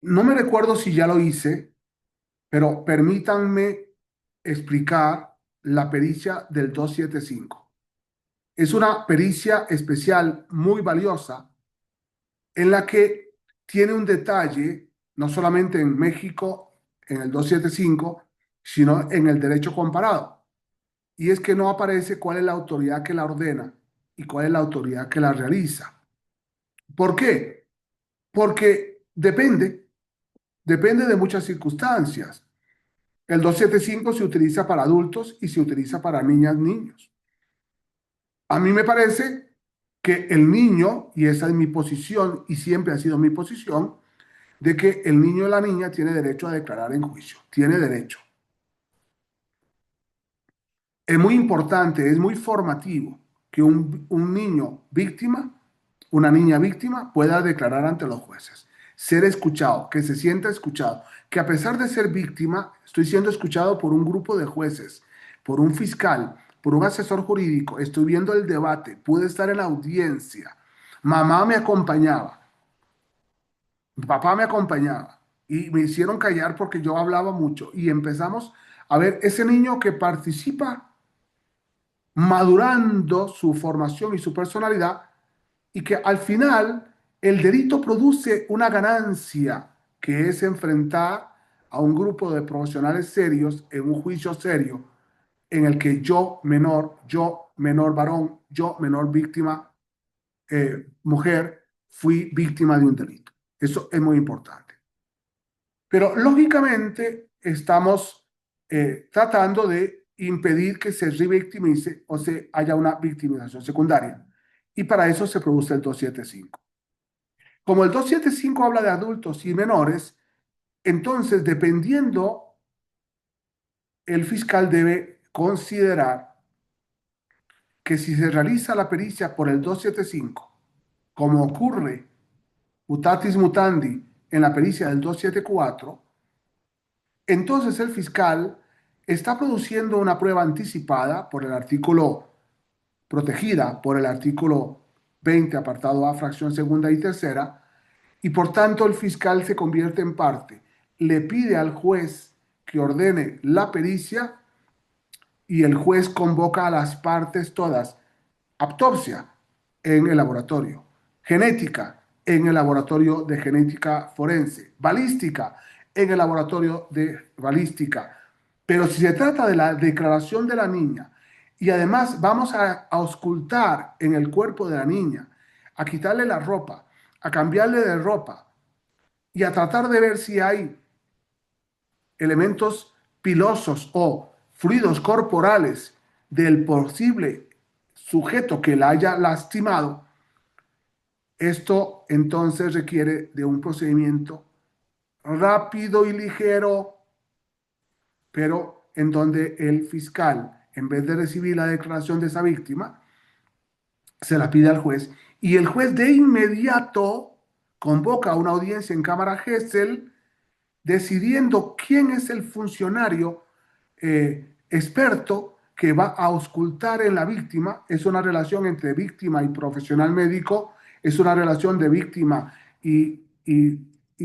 No me recuerdo si ya lo hice, pero permítanme explicar la pericia del 275. Es una pericia especial muy valiosa en la que tiene un detalle, no solamente en México, en el 275, sino en el derecho comparado. Y es que no aparece cuál es la autoridad que la ordena y cuál es la autoridad que la realiza. ¿Por qué? Porque depende de muchas circunstancias. El 275 se utiliza para adultos y se utiliza para niñas, niños. A mí me parece que el niño, y esa es mi posición y siempre ha sido mi posición, de que el niño o la niña tiene derecho a declarar en juicio, tiene derecho. Es muy importante, es muy formativo que un niño víctima, una niña víctima pueda declarar ante los jueces, ser escuchado, que se sienta escuchado, que a pesar de ser víctima, estoy siendo escuchado por un grupo de jueces, por un fiscal, por un asesor jurídico, estoy viendo el debate, pude estar en la audiencia, mamá me acompañaba, mi papá me acompañaba y me hicieron callar porque yo hablaba mucho y empezamos a ver ese niño que participa madurando su formación y su personalidad y que al final el delito produce una ganancia que es enfrentar a un grupo de profesionales serios en un juicio serio en el que yo menor varón, yo menor víctima, mujer, fui víctima de un delito. Eso es muy importante. Pero lógicamente estamos tratando de impedir que se revictimice o se haya una victimización secundaria. Y para eso se produce el 275. Como el 275 habla de adultos y menores, entonces dependiendo, el fiscal debe considerar que si se realiza la pericia por el 275, como ocurre mutatis mutandi en la pericia del 274, entonces el fiscal está produciendo una prueba anticipada por el artículo, protegida por el artículo 20, apartado A, fracción segunda y tercera, y por tanto el fiscal se convierte en parte. Le pide al juez que ordene la pericia y el juez convoca a las partes todas. Autopsia en el laboratorio, genética en el laboratorio de genética forense, balística en el laboratorio de balística. Pero si se trata de la declaración de la niña y además vamos a auscultar en el cuerpo de la niña, a quitarle la ropa, a cambiarle de ropa y a tratar de ver si hay elementos pilosos o fluidos corporales del posible sujeto que la haya lastimado, esto entonces requiere de un procedimiento rápido y ligero, pero en donde el fiscal, en vez de recibir la declaración de esa víctima, se la pide al juez y el juez de inmediato convoca una audiencia en cámara Gesell decidiendo quién es el funcionario experto que va a auscultar en la víctima. Es una relación entre víctima y profesional médico, es una relación de víctima y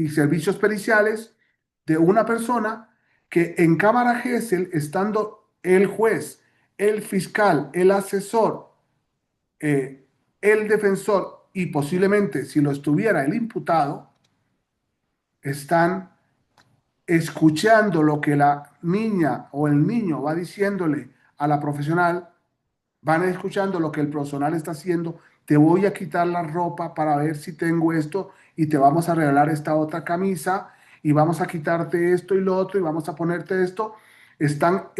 servicios periciales de una persona que en cámara Gesell, estando el juez, el fiscal, el asesor, el defensor y posiblemente, si lo estuviera, el imputado, están escuchando lo que la niña o el niño va diciéndole a la profesional, van escuchando lo que el profesional está haciendo, te voy a quitar la ropa para ver si tengo esto y te vamos a regalar esta otra camisa y vamos a quitarte esto y lo otro y vamos a ponerte esto. Están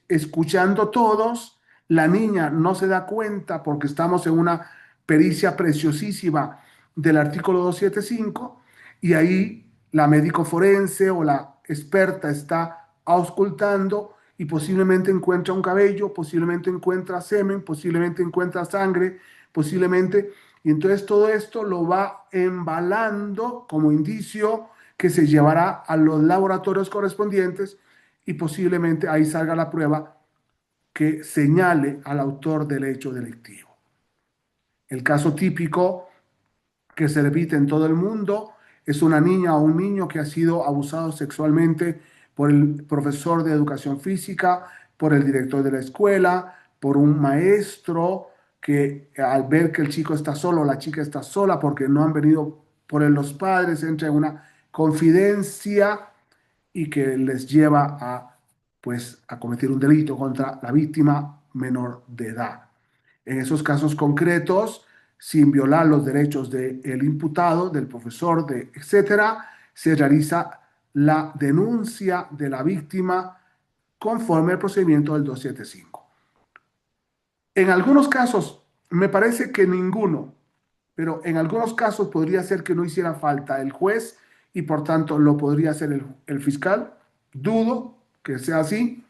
escuchando todos, la niña no se da cuenta porque estamos en una pericia preciosísima del artículo 275 y ahí la médico forense o la experta está auscultando y posiblemente encuentra un cabello, posiblemente encuentra semen, posiblemente encuentra sangre, posiblemente, y entonces todo esto lo va embalando como indicio que se llevará a los laboratorios correspondientes y posiblemente ahí salga la prueba que señale al autor del hecho delictivo. El caso típico que se repite en todo el mundo es una niña o un niño que ha sido abusado sexualmente por el profesor de educación física, por el director de la escuela, por un maestro que al ver que el chico está solo, la chica está sola porque no han venido por él los padres, entra en una confidencia y que les lleva a, pues, a cometer un delito contra la víctima menor de edad. En esos casos concretos, sin violar los derechos del imputado, del profesor, de etcétera, se realiza la denuncia de la víctima conforme al procedimiento del 275. En algunos casos, me parece que ninguno, pero en algunos casos podría ser que no hiciera falta el juez y por tanto lo podría hacer el fiscal. Dudo que sea así.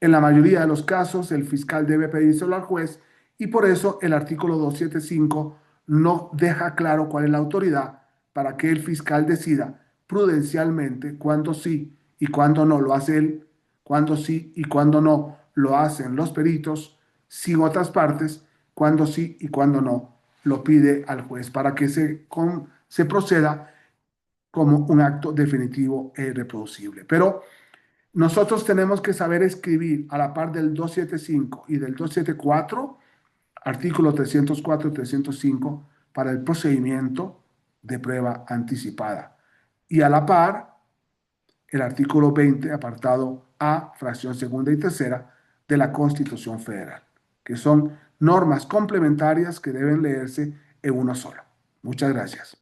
En la mayoría de los casos, el fiscal debe pedírselo al juez y por eso el artículo 275 no deja claro cuál es la autoridad para que el fiscal decida prudencialmente cuándo sí y cuándo no lo hace él, cuándo sí y cuándo no lo hacen los peritos, sin otras partes, cuándo sí y cuándo no lo pide al juez para que se proceda como un acto definitivo e irreproducible. Pero nosotros tenemos que saber escribir a la par del 275 y del 274, artículos 304 y 305, para el procedimiento de prueba anticipada. Y a la par, el artículo 20, apartado A, fracción segunda y tercera, de la Constitución Federal, que son normas complementarias que deben leerse en uno solo. Muchas gracias.